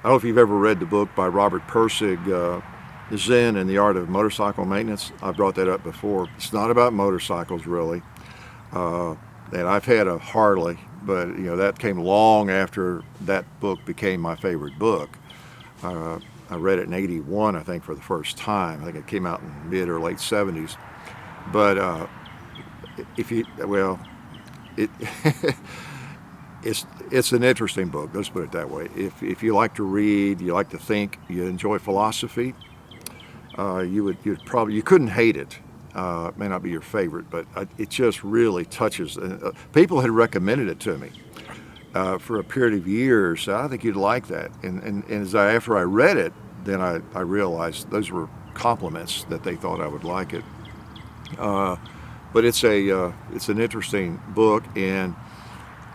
I don't know if you've ever read the book by Robert Pirsig, Zen and the Art of Motorcycle Maintenance. I've brought that up before. It's not about motorcycles really. And I've had a Harley, but that came long after that book became my favorite book. I read it in '81, I think, for the first time. I think it came out in mid or late '70s. But it it's an interesting book. Let's put it that way. If you like to read, you like to think, you enjoy philosophy, you couldn't hate it. It may not be your favorite, but it just really touches. People had recommended it to me for a period of years. So I think you'd like that. And after I read it, then I realized those were compliments that they thought I would like it. But it's an interesting book, and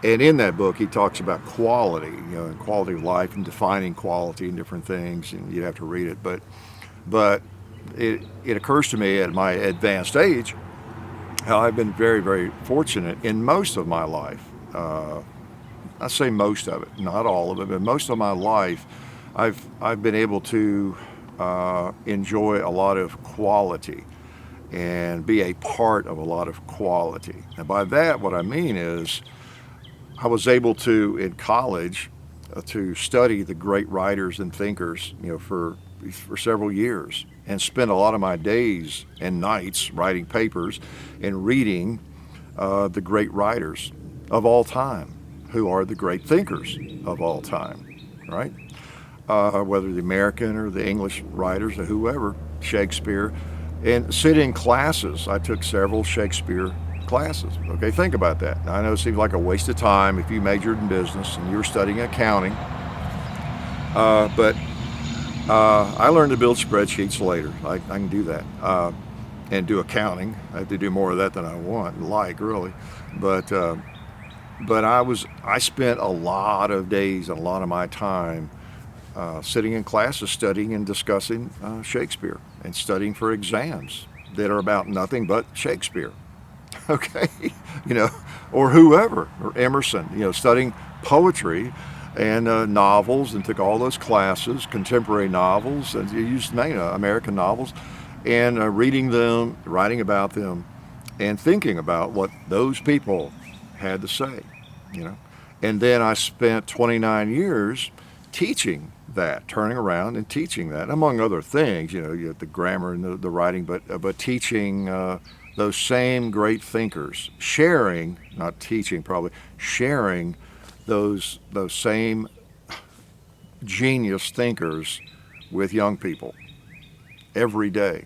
in that book he talks about quality, and quality of life, and defining quality and different things. And you'd have to read it, but it occurs to me at my advanced age how I've been very, very fortunate in most of my life. I say most of it, not all of it, but most of my life, I've been able to enjoy a lot of quality and be a part of a lot of quality. And by that, what I mean is I was able to, in college, to study the great writers and thinkers, for several years, and spend a lot of my days and nights writing papers and reading the great writers of all time, who are the great thinkers of all time, right? Whether the American or the English writers or whoever, Shakespeare, and sit in classes. I took several Shakespeare classes. Okay, think about that. Now, I know it seems like a waste of time if you majored in business and you were studying accounting, but I learned to build spreadsheets later. I can do that and do accounting. I have to do more of that than I like really, but I spent a lot of days and a lot of my time sitting in classes studying and discussing Shakespeare and studying for exams that are about nothing but Shakespeare. Okay, or whoever, or Emerson, studying poetry and novels, and took all those classes, contemporary novels, and you used to name American novels, and reading them, writing about them, and thinking about what those people had to say, And then I spent 29 years teaching that, turning around and teaching that, among other things, you have the grammar and the writing, but teaching those same great thinkers, sharing, not teaching probably, sharing those same genius thinkers with young people every day.